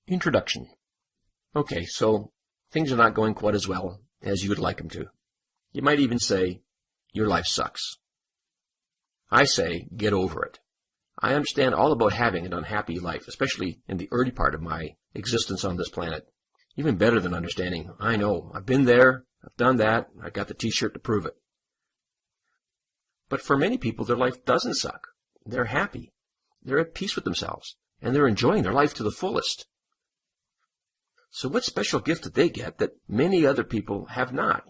Introduction. Okay, so things are not going quite as well as you would like them to. You might even say, your life sucks. I say, get over it. I understand all about having an unhappy life, especially in the early part of my existence on this planet. Even better than understanding, I know, I've been there, I've done that, I got the t-shirt to prove it. But for many people, their life doesn't suck. They're happy. They're at peace with themselves, and they're enjoying their life to the fullest. So what special gift did they get that many other people have not?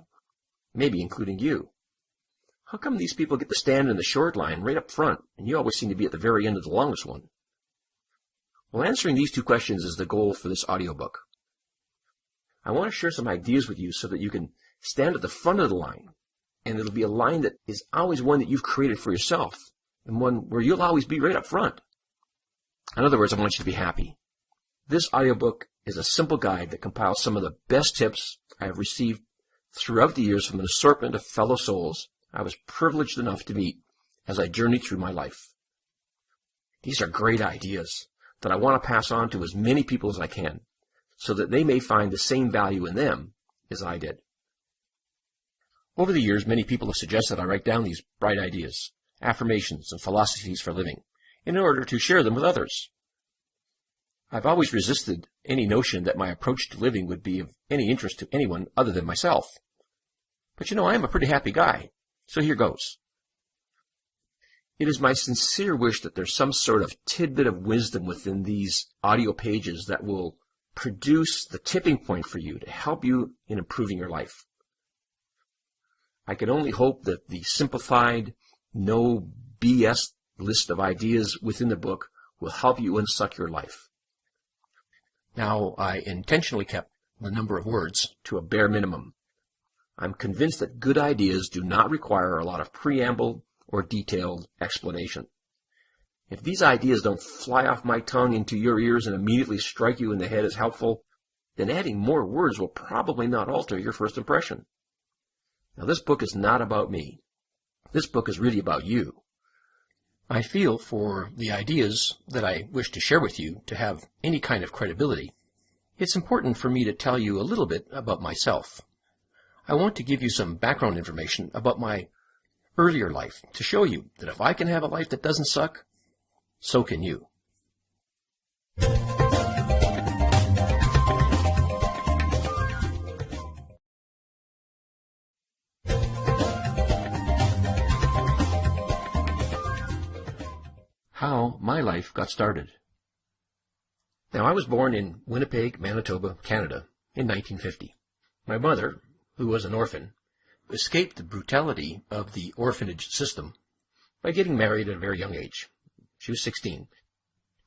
Maybe including you. How come these people get to stand in the short line right up front, and you always seem to be at the very end of the longest one? Well, answering these two questions is the goal for this audiobook. I want to share some ideas with you so that you can stand at the front of the line, and it'll be a line that is always one that you've created for yourself, and one where you'll always be right up front. In other words, I want you to be happy. This audiobook is a simple guide that compiles some of the best tips I have received throughout the years from an assortment of fellow souls I was privileged enough to meet as I journeyed through my life. These are great ideas that I want to pass on to as many people as I can, so that they may find the same value in them as I did. Over the years, many people have suggested I write down these bright ideas, affirmations, and philosophies for living in order to share them with others. I've always resisted any notion that my approach to living would be of any interest to anyone other than myself. But I am a pretty happy guy, so here goes. It is my sincere wish that there's some sort of tidbit of wisdom within these audio pages that will produce the tipping point for you to help you in improving your life. I can only hope that the simplified, no BS list of ideas within the book will help you unsuck your life. Now, I intentionally kept the number of words to a bare minimum. I'm convinced that good ideas do not require a lot of preamble or detailed explanation. If these ideas don't fly off my tongue into your ears and immediately strike you in the head as helpful, then adding more words will probably not alter your first impression. Now, this book is not about me. This book is really about you. I feel for the ideas that I wish to share with you to have any kind of credibility. It's important for me to tell you a little bit about myself. I want to give you some background information about my earlier life to show you that if I can have a life that doesn't suck, so can you. How my life got started. Now, I was born in Winnipeg, Manitoba, Canada in 1950. My mother, who was an orphan, escaped the brutality of the orphanage system by getting married at a very young age. She was 16,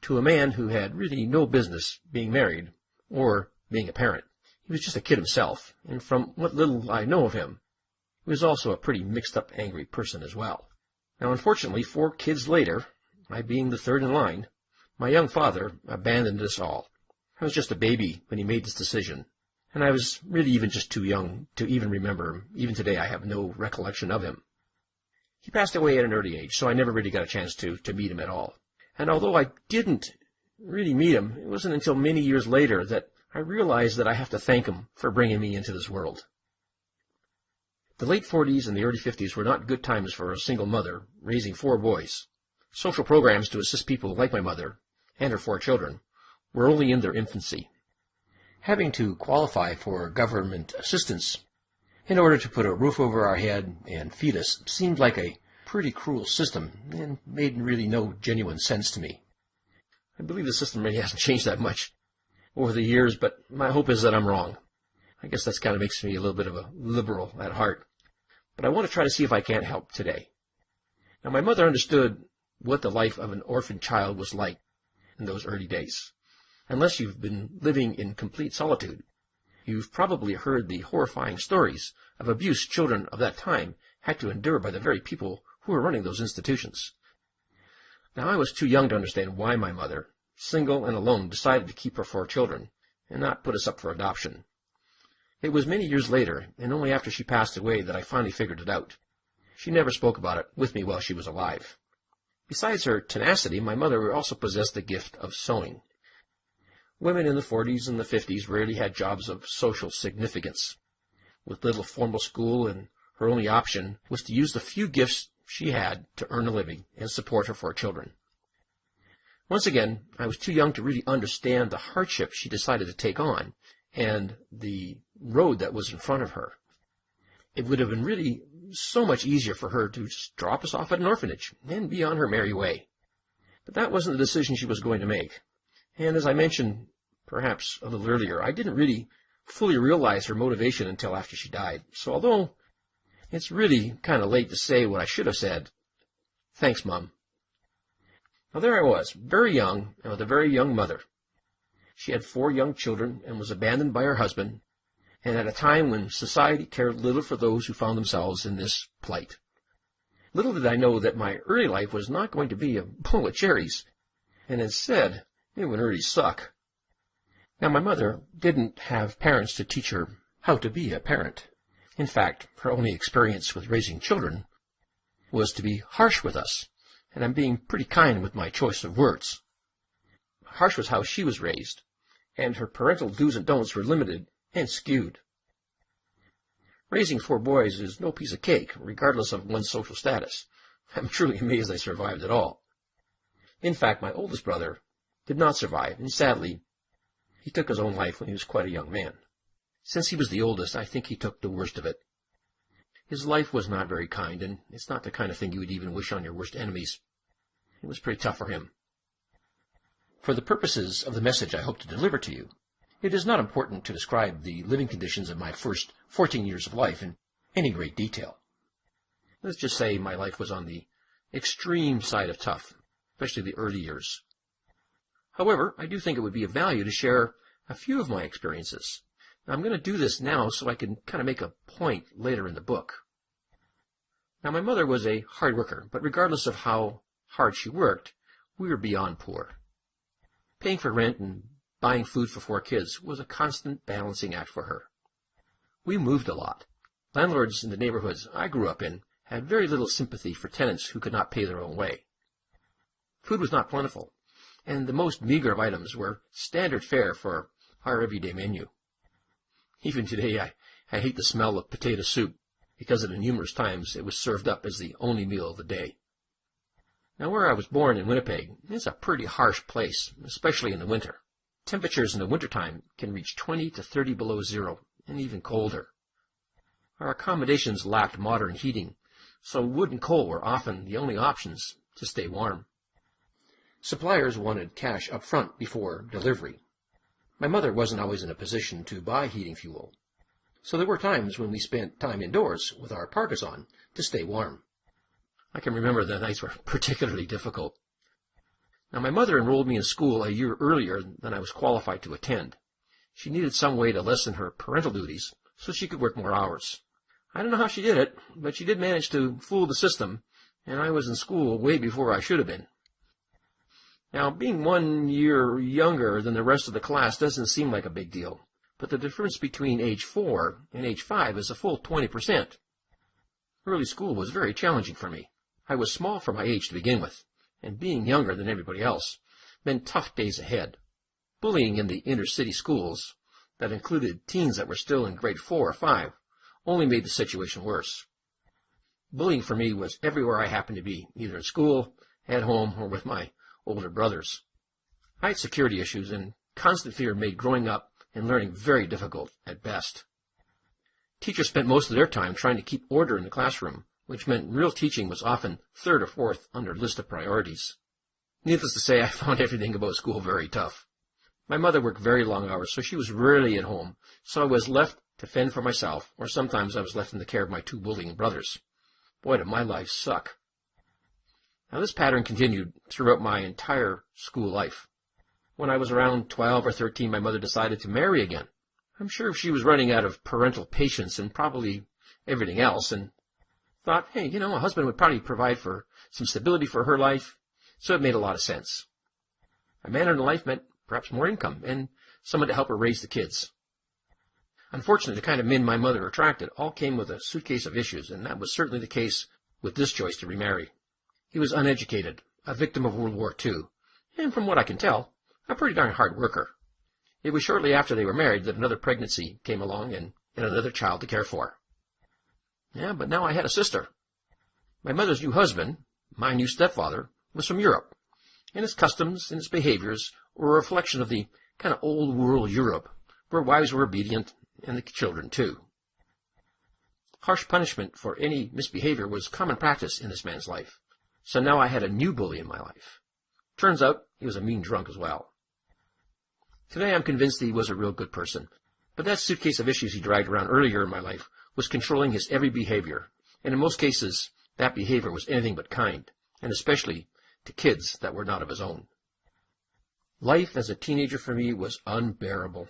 to a man who had really no business being married or being a parent. He was just a kid himself, and from what little I know of him, he was also a pretty mixed-up, angry person as well. Now, unfortunately, 4 kids later, I being the third in line, my young father abandoned us all. I was just a baby when he made this decision, and I was really even just too young to even remember him. Even today, I have no recollection of him. He passed away at an early age, so I never really got a chance to meet him at all. And although I didn't really meet him, it wasn't until many years later that I realized that I have to thank him for bringing me into this world. The late 40s and the early 50s were not good times for a single mother raising 4 boys. Social programs to assist people like my mother and her 4 children were only in their infancy. Having to qualify for government assistance in order to put a roof over our head and feed us seemed like a pretty cruel system and made really no genuine sense to me. I believe the system really hasn't changed that much over the years, but my hope is that I'm wrong. I guess that kind of makes me a little bit of a liberal at heart. But I want to try to see if I can't help today. Now, my mother understood what the life of an orphan child was like in those early days. Unless you've been living in complete solitude, you've probably heard the horrifying stories of abuse children of that time had to endure by the very people who were running those institutions. Now, I was too young to understand why my mother, single and alone, decided to keep her 4 children and not put us up for adoption. It was many years later, and only after she passed away, that I finally figured it out. She never spoke about it with me while she was alive. Besides her tenacity, my mother also possessed the gift of sewing. Women in the 40s and the 50s rarely had jobs of social significance. With little formal school, and her only option was to use the few gifts she had to earn a living and support her 4 children. Once again, I was too young to really understand the hardship she decided to take on and the road that was in front of her. It would have been really so much easier for her to just drop us off at an orphanage and be on her merry way. But that wasn't the decision she was going to make. And as I mentioned, perhaps a little earlier, I didn't really fully realize her motivation until after she died. So although it's really kind of late to say what I should have said, thanks, Mom. Now there I was, very young, and with a very young mother. She had 4 young children and was abandoned by her husband, and at a time when society cared little for those who found themselves in this plight. Little did I know that my early life was not going to be a bowl of cherries, and instead, it would really suck. Now, my mother didn't have parents to teach her how to be a parent. In fact, her only experience with raising children was to be harsh with us, and I'm being pretty kind with my choice of words. Harsh was how she was raised, and her parental do's and don'ts were limited and skewed. Raising 4 boys is no piece of cake, regardless of one's social status. I'm truly amazed I survived at all. In fact, my oldest brother did not survive, and sadly, he took his own life when he was quite a young man. Since he was the oldest, I think he took the worst of it. His life was not very kind, and it's not the kind of thing you would even wish on your worst enemies. It was pretty tough for him. For the purposes of the message I hope to deliver to you, it is not important to describe the living conditions of my first 14 years of life in any great detail. Let's just say my life was on the extreme side of tough, especially the early years. However, I do think it would be of value to share a few of my experiences. Now, I'm going to do this now so I can kind of make a point later in the book. Now, my mother was a hard worker, but regardless of how hard she worked, we were beyond poor. Paying for rent and buying food for 4 kids was a constant balancing act for her. We moved a lot. Landlords in the neighborhoods I grew up in had very little sympathy for tenants who could not pay their own way. Food was not plentiful, and the most meager of items were standard fare for our everyday menu. Even today, I hate the smell of potato soup because of the numerous times it was served up as the only meal of the day. Now, where I was born in Winnipeg, it's a pretty harsh place, especially in the winter. Temperatures in the wintertime can reach 20 to 30 below zero, and even colder. Our accommodations lacked modern heating, so wood and coal were often the only options to stay warm. Suppliers wanted cash up front before delivery. My mother wasn't always in a position to buy heating fuel, so there were times when we spent time indoors with our parkas on to stay warm. I can remember the nights were particularly difficult. Now, my mother enrolled me in school a year earlier than I was qualified to attend. She needed some way to lessen her parental duties so she could work more hours. I don't know how she did it, but she did manage to fool the system, and I was in school way before I should have been. Now, being 1 year younger than the rest of the class doesn't seem like a big deal, but the difference between age 4 and age 5 is a full 20%. Early school was very challenging for me. I was small for my age to begin with, and being younger than everybody else meant tough days ahead. Bullying in the inner-city schools, that included teens that were still in grade 4 or 5, only made the situation worse. Bullying for me was everywhere I happened to be, either at school, at home, or with my older brothers. I had security issues, and constant fear made growing up and learning very difficult at best. Teachers spent most of their time trying to keep order in the classroom, which meant real teaching was often 3rd or 4th on their list of priorities. Needless to say, I found everything about school very tough. My mother worked very long hours, so she was rarely at home, so I was left to fend for myself, or sometimes I was left in the care of my 2 bullying brothers. Boy, did my life suck. Now, this pattern continued throughout my entire school life. When I was around 12 or 13, my mother decided to marry again. I'm sure she was running out of parental patience and probably everything else, and thought, hey, a husband would probably provide for some stability for her life, so it made a lot of sense. A man in her life meant perhaps more income and someone to help her raise the kids. Unfortunately, the kind of men my mother attracted all came with a suitcase of issues, and that was certainly the case with this choice to remarry. He was uneducated, a victim of World War II, and from what I can tell, a pretty darn hard worker. It was shortly after they were married that another pregnancy came along and another child to care for. Yeah, but now I had a sister. My mother's new husband, my new stepfather, was from Europe, and his customs and his behaviors were a reflection of the kind of old world Europe, where wives were obedient and the children too. Harsh punishment for any misbehavior was common practice in this man's life. So now I had a new bully in my life. Turns out he was a mean drunk as well. Today I'm convinced that he was a real good person, but that suitcase of issues he dragged around earlier in my life was controlling his every behavior, and in most cases that behavior was anything but kind, and especially to kids that were not of his own. Life as a teenager for me was unbearable.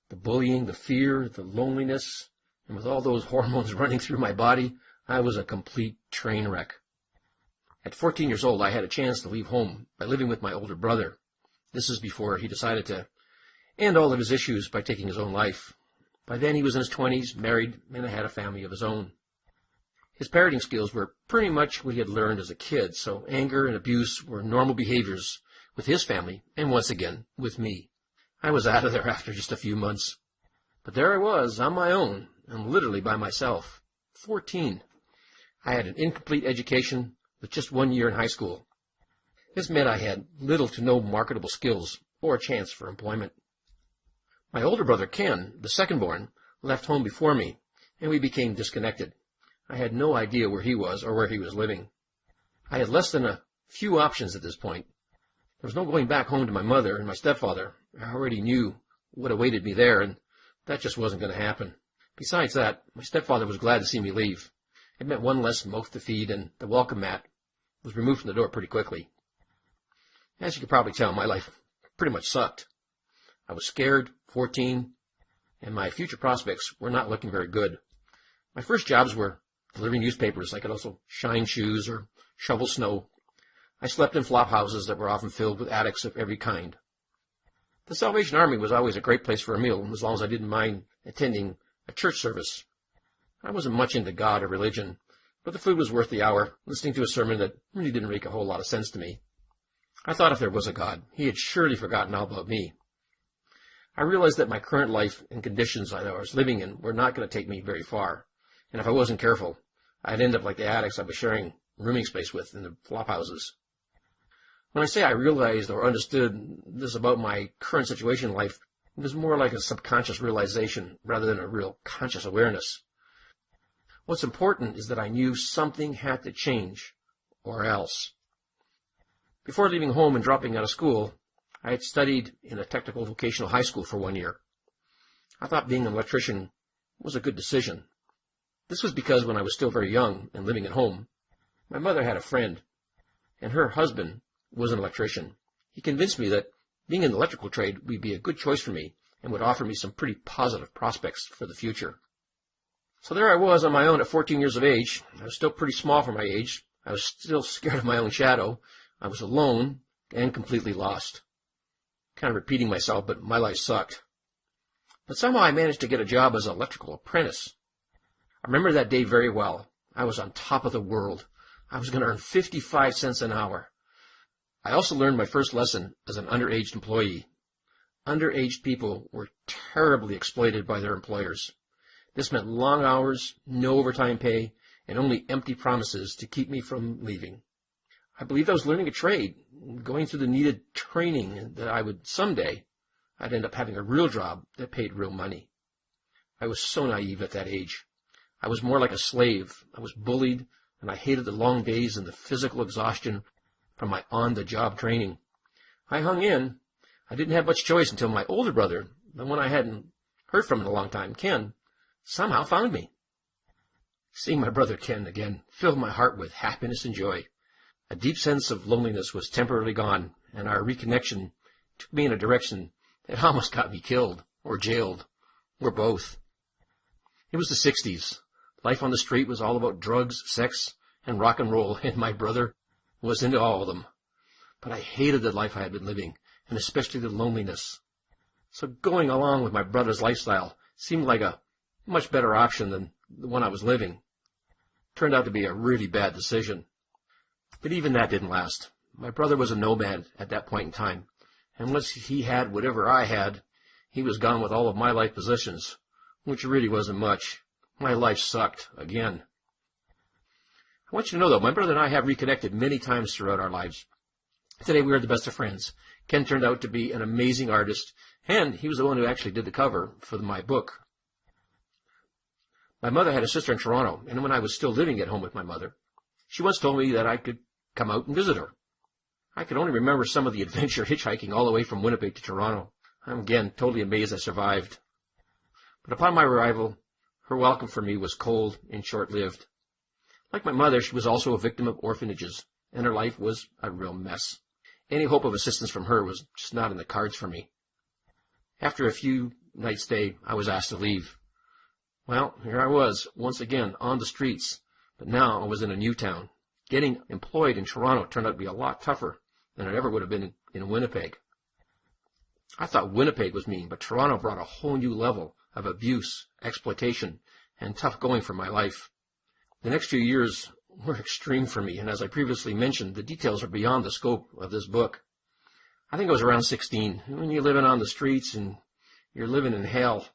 The bullying, the fear, the loneliness, and with all those hormones running through my body, I was a complete train wreck. At 14 years old, I had a chance to leave home by living with my older brother. This is before he decided to end all of his issues by taking his own life. By then he was in his 20s, married, and had a family of his own. His parenting skills were pretty much what he had learned as a kid, so anger and abuse were normal behaviors with his family, and once again, with me. I was out of there after just a few months. But there I was, on my own, and literally by myself. 14. I had an incomplete education with just 1 year in high school. This meant I had little to no marketable skills or a chance for employment. My older brother, Ken, the second-born, left home before me, and we became disconnected. I had no idea where he was or where he was living. I had less than a few options at this point. There was no going back home to my mother and my stepfather. I already knew what awaited me there, and that just wasn't going to happen. Besides that, my stepfather was glad to see me leave. It meant one less mouth to feed, and the welcome mat was removed from the door pretty quickly. As you can probably tell, my life pretty much sucked. I was scared, 14, and my future prospects were not looking very good. My first jobs were delivering newspapers. I could also shine shoes or shovel snow. I slept in flop houses that were often filled with addicts of every kind. The Salvation Army was always a great place for a meal, as long as I didn't mind attending a church service. I wasn't much into God or religion, but the food was worth the hour, listening to a sermon that really didn't make a whole lot of sense to me. I thought if there was a God, he had surely forgotten all about me. I realized that my current life and conditions that I was living in were not going to take me very far, and if I wasn't careful, I'd end up like the addicts I was sharing rooming space with in the flop houses. When I say I realized or understood this about my current situation in life, it was more like a subconscious realization rather than a real conscious awareness. What's important is that I knew something had to change, or else. Before leaving home and dropping out of school, I had studied in a technical vocational high school for 1 year. I thought being an electrician was a good decision. This was because when I was still very young and living at home, my mother had a friend, and her husband was an electrician. He convinced me that being in the electrical trade would be a good choice for me and would offer me some pretty positive prospects for the future. So there I was on my own at 14 years of age. I was still pretty small for my age. I was still scared of my own shadow. I was alone and completely lost. Kind of repeating myself, but my life sucked. But somehow I managed to get a job as an electrical apprentice. I remember that day very well. I was on top of the world. I was going to earn 55 cents an hour. I also learned my first lesson as an underage employee. Underage people were terribly exploited by their employers. This meant long hours, no overtime pay, and only empty promises to keep me from leaving. I believed I was learning a trade, going through the needed training that I would someday, I'd end up having a real job that paid real money. I was so naive at that age. I was more like a slave. I was bullied, and I hated the long days and the physical exhaustion from my on-the-job training. I hung in. I didn't have much choice until my older brother, the one I hadn't heard from in a long time, Ken, somehow found me. Seeing my brother Ken again filled my heart with happiness and joy. A deep sense of loneliness was temporarily gone, and our reconnection took me in a direction that almost got me killed, or jailed, or both. It was the 60s. Life on the street was all about drugs, sex, and rock and roll, and my brother was into all of them. But I hated the life I had been living, and especially the loneliness. So going along with my brother's lifestyle seemed like a much better option than the one I was living. Turned out to be a really bad decision. But even that didn't last. My brother was a nomad at that point in time, and once he had whatever I had, he was gone with all of my life possessions, which really wasn't much. My life sucked again. I want you to know, though, my brother and I have reconnected many times throughout our lives. Today we are the best of friends. Ken turned out to be an amazing artist, and he was the one who actually did the cover for my book. My mother had a sister in Toronto, and when I was still living at home with my mother, she once told me that I could come out and visit her. I could only remember some of the adventure hitchhiking all the way from Winnipeg to Toronto. I'm again totally amazed I survived. But upon my arrival, her welcome for me was cold and short-lived. Like my mother, she was also a victim of orphanages, and her life was a real mess. Any hope of assistance from her was just not in the cards for me. After a few nights' stay, I was asked to leave. Well, here I was, once again, on the streets, but now I was in a new town. Getting employed in Toronto turned out to be a lot tougher than it ever would have been in Winnipeg. I thought Winnipeg was mean, but Toronto brought a whole new level of abuse, exploitation, and tough going for my life. The next few years were extreme for me, and as I previously mentioned, the details are beyond the scope of this book. I think I was around 16. When you're living on the streets and you're living in hell,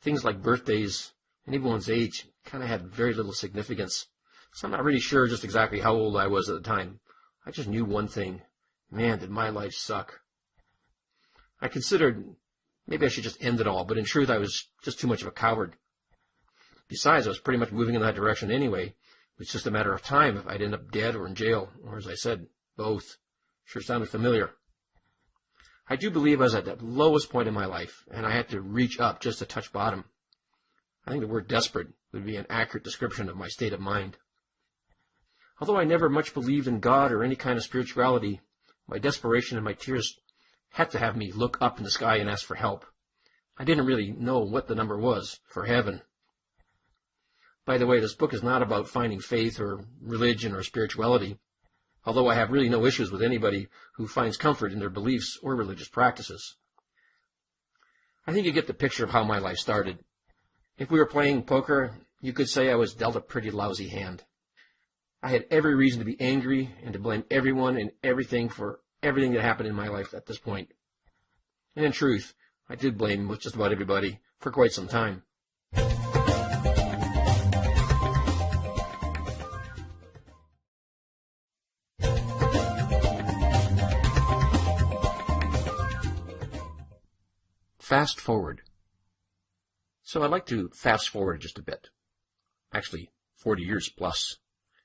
things like birthdays and even one's age kind of had very little significance. So I'm not really sure just exactly how old I was at the time. I just knew one thing. Man, did my life suck. I considered maybe I should just end it all, but in truth I was just too much of a coward. Besides, I was pretty much moving in that direction anyway. It's just a matter of time if I'd end up dead or in jail, or as I said, both. Sure sounded familiar. I do believe I was at the lowest point in my life, and I had to reach up just to touch bottom. I think the word desperate would be an accurate description of my state of mind. Although I never much believed in God or any kind of spirituality, my desperation and my tears had to have me look up in the sky and ask for help. I didn't really know what the number was for heaven. By the way, this book is not about finding faith or religion or spirituality, although I have really no issues with anybody who finds comfort in their beliefs or religious practices. I think you get the picture of how my life started. If we were playing poker, you could say I was dealt a pretty lousy hand. I had every reason to be angry and to blame everyone and everything for everything that happened in my life at this point. And in truth, I did blame just about everybody for quite some time. Fast forward. So I'd like to fast forward just a bit. Actually, 40 years plus.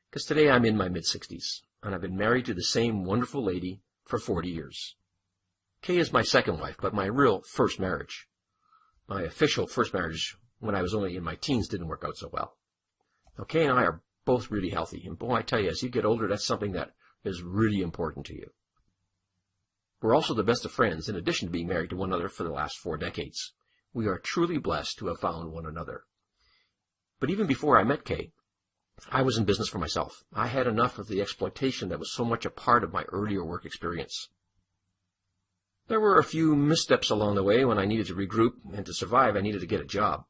Because today I'm in my mid-60s, and I've been married to the same wonderful lady for 40 years. Kay is my second wife, but my real first marriage. My official first marriage, when I was only in my teens, didn't work out so well. Now, Kay and I are both really healthy, and boy, I tell you, as you get older, that's something that is really important to you. We're also the best of friends, in addition to being married to one another for the last 4 decades. We are truly blessed to have found one another. But even before I met Kay, I was in business for myself. I had enough of the exploitation that was so much a part of my earlier work experience. There were a few missteps along the way when I needed to regroup, and to survive I needed to get a job.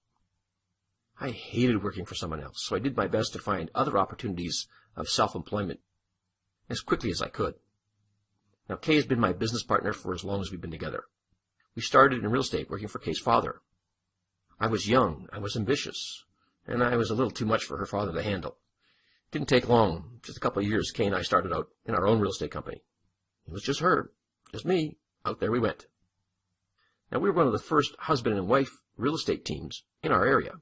I hated working for someone else, so I did my best to find other opportunities of self-employment as quickly as I could. Now, Kay has been my business partner for as long as we've been together. We started in real estate working for Kay's father. I was young, I was ambitious, and I was a little too much for her father to handle. It didn't take long, just a couple of years, Kay and I started out in our own real estate company. It was just her, just me, out there we went. Now, we were one of the first husband and wife real estate teams in our area.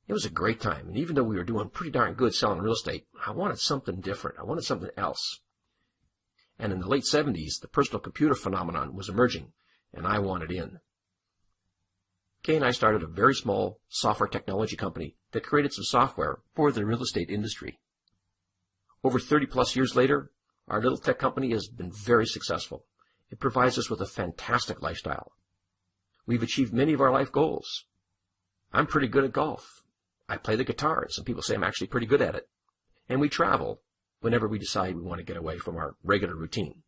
It was a great time, and even though we were doing pretty darn good selling real estate, I wanted something different. I wanted something else. And in the late 70s, the personal computer phenomenon was emerging, and I wanted in. Kay and I started a very small software technology company that created some software for the real estate industry. Over 30 plus years later, our little tech company has been very successful. It provides us with a fantastic lifestyle. We've achieved many of our life goals. I'm pretty good at golf. I play the guitar, and some people say I'm actually pretty good at it. And we travel whenever we decide we want to get away from our regular routine.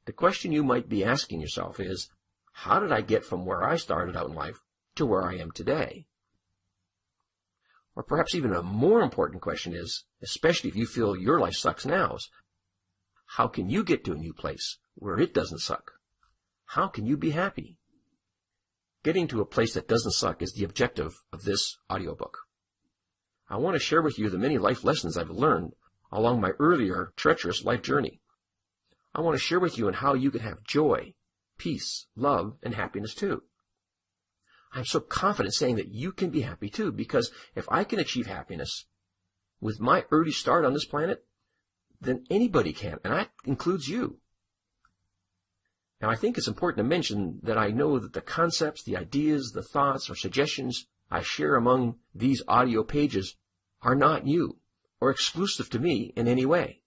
The question you might be asking yourself is, how did I get from where I started out in life to where I am today? Or perhaps even a more important question is, especially if you feel your life sucks now, is how can you get to a new place where it doesn't suck? How can you be happy? Getting to a place that doesn't suck is the objective of this audiobook. I want to share with you the many life lessons I've learned along my earlier treacherous life journey. I want to share with you on how you can have joy, peace, love, and happiness too. I'm so confident saying that you can be happy too, because if I can achieve happiness with my early start on this planet, then anybody can, and that includes you. Now, I think it's important to mention that I know that the concepts, the ideas, the thoughts, or suggestions I share among these audio pages are not new or exclusive to me in any way.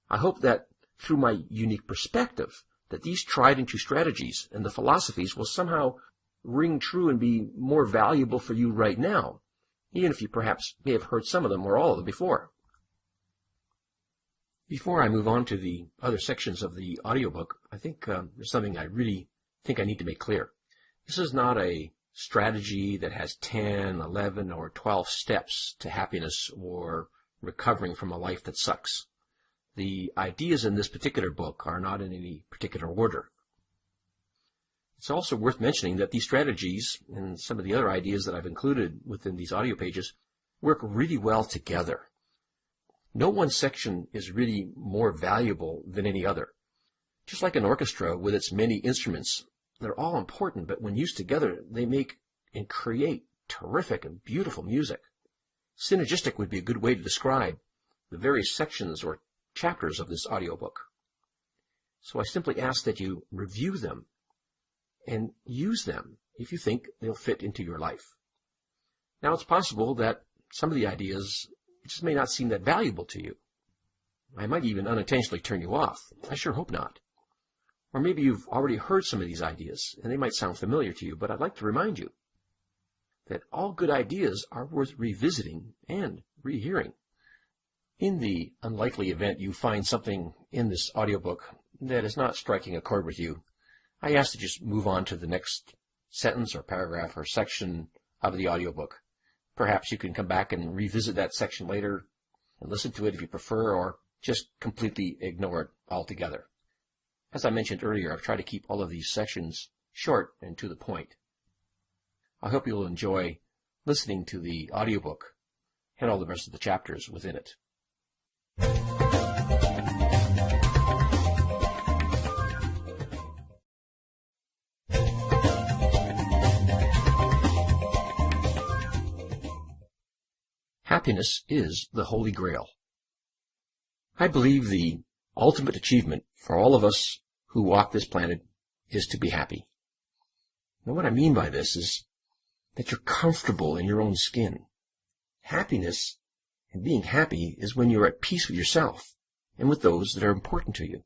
I hope that through my unique perspective, that these tried and true strategies and the philosophies will somehow ring true and be more valuable for you right now, even if you perhaps may have heard some of them or all of them before. Before I move on to the other sections of the audiobook, I think there's something I really think I need to make clear. This is not a strategy that has 10, 11, or 12 steps to happiness or recovering from a life that sucks. The ideas in this particular book are not in any particular order. It's also worth mentioning that these strategies and some of the other ideas that I've included within these audio pages work really well together. No one section is really more valuable than any other. Just like an orchestra with its many instruments, they're all important, but when used together, they make and create terrific and beautiful music. Synergistic would be a good way to describe the various sections or chapters of this audiobook. So I simply ask that you review them and use them if you think they'll fit into your life. Now, it's possible that some of the ideas just may not seem that valuable to you. I might even unintentionally turn you off. I sure hope not. Or maybe you've already heard some of these ideas, and they might sound familiar to you, but I'd like to remind you that all good ideas are worth revisiting and rehearing. In the unlikely event you find something in this audiobook that is not striking a chord with you, I ask that you just move on to the next sentence or paragraph or section of the audiobook. Perhaps you can come back and revisit that section later and listen to it if you prefer, or just completely ignore it altogether. As I mentioned earlier, I've tried to keep all of these sections short and to the point. I hope you'll enjoy listening to the audiobook and all the rest of the chapters within it. Happiness is the Holy Grail. I believe the ultimate achievement for all of us who walk this planet is to be happy. Now, what I mean by this is that you're comfortable in your own skin. Happiness and being happy is when you're at peace with yourself and with those that are important to you.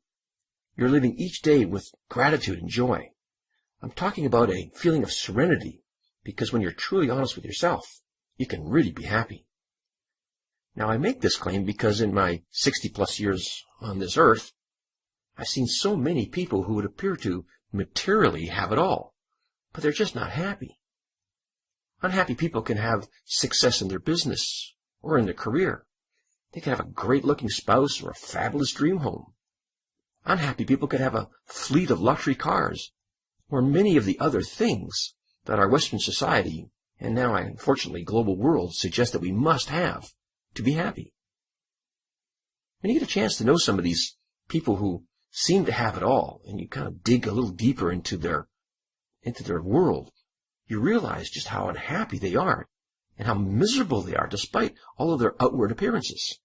You're living each day with gratitude and joy. I'm talking about a feeling of serenity, because when you're truly honest with yourself, you can really be happy. Now, I make this claim because in my 60-plus years on this earth, I've seen so many people who would appear to materially have it all, but they're just not happy. Unhappy people can have success in their business or in their career. They can have a great-looking spouse or a fabulous dream home. Unhappy people could have a fleet of luxury cars or many of the other things that our Western society, and now unfortunately global world, suggest that we must have to be happy. When you get a chance to know some of these people who seem to have it all, and you kind of dig a little deeper into their world, you realize just how unhappy they are and how miserable they are despite all of their outward appearances.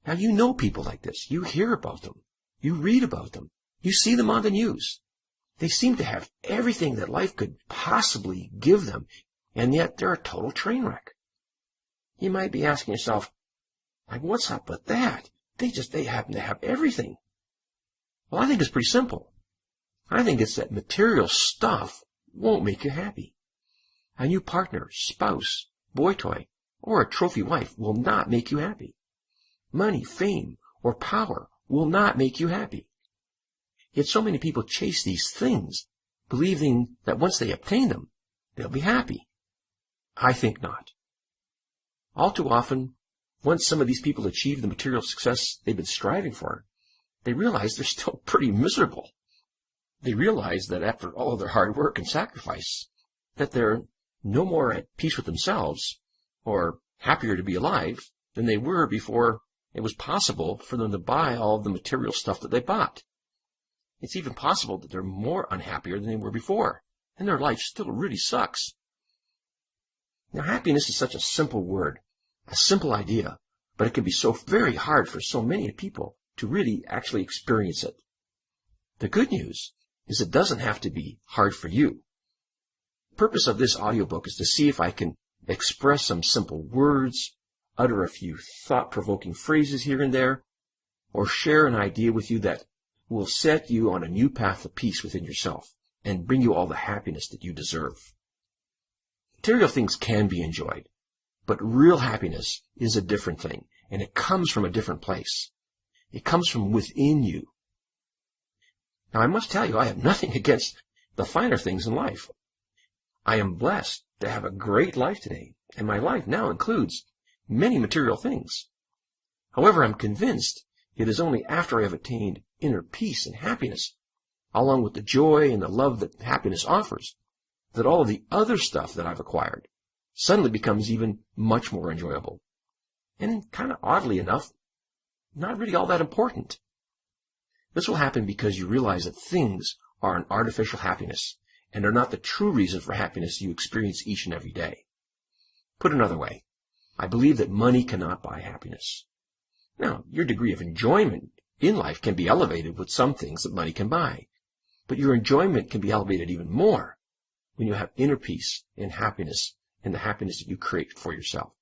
Now, you know people like this. You hear about them. You read about them. You see them on the news. They seem to have everything that life could possibly give them, and yet they're a total train wreck. You might be asking yourself, like, what's up with that? They happen to have everything. Well, I think it's pretty simple. I think it's that material stuff won't make you happy. A new partner, spouse, boy toy, or a trophy wife will not make you happy. Money, fame, or power will not make you happy. Yet so many people chase these things, believing that once they obtain them, they'll be happy. I think not. All too often, once some of these people achieve the material success they've been striving for, they realize they're still pretty miserable. They realize that after all of their hard work and sacrifice, that they're no more at peace with themselves or happier to be alive than they were before it was possible for them to buy all the material stuff that they bought. It's even possible that they're more unhappier than they were before, and their life still really sucks. Now, happiness is such a simple word, a simple idea, but it can be so very hard for so many people to really actually experience it. The good news is it doesn't have to be hard for you. The purpose of this audiobook is to see if I can express some simple words, utter a few thought-provoking phrases here and there, or share an idea with you that will set you on a new path of peace within yourself and bring you all the happiness that you deserve. Material things can be enjoyed, but real happiness is a different thing, and it comes from a different place. It comes from within you. Now, I must tell you, I have nothing against the finer things in life. I am blessed to have a great life today, and my life now includes many material things. However, I'm convinced it is only after I have attained inner peace and happiness, along with the joy and the love that happiness offers, that all of the other stuff that I've acquired suddenly becomes even much more enjoyable. And kind of oddly enough, not really all that important. This will happen because you realize that things are an artificial happiness and are not the true reason for happiness you experience each and every day. Put another way, I believe that money cannot buy happiness. Now, your degree of enjoyment in life can be elevated with some things that money can buy, but your enjoyment can be elevated even more when you have inner peace and happiness, and the happiness that you create for yourself.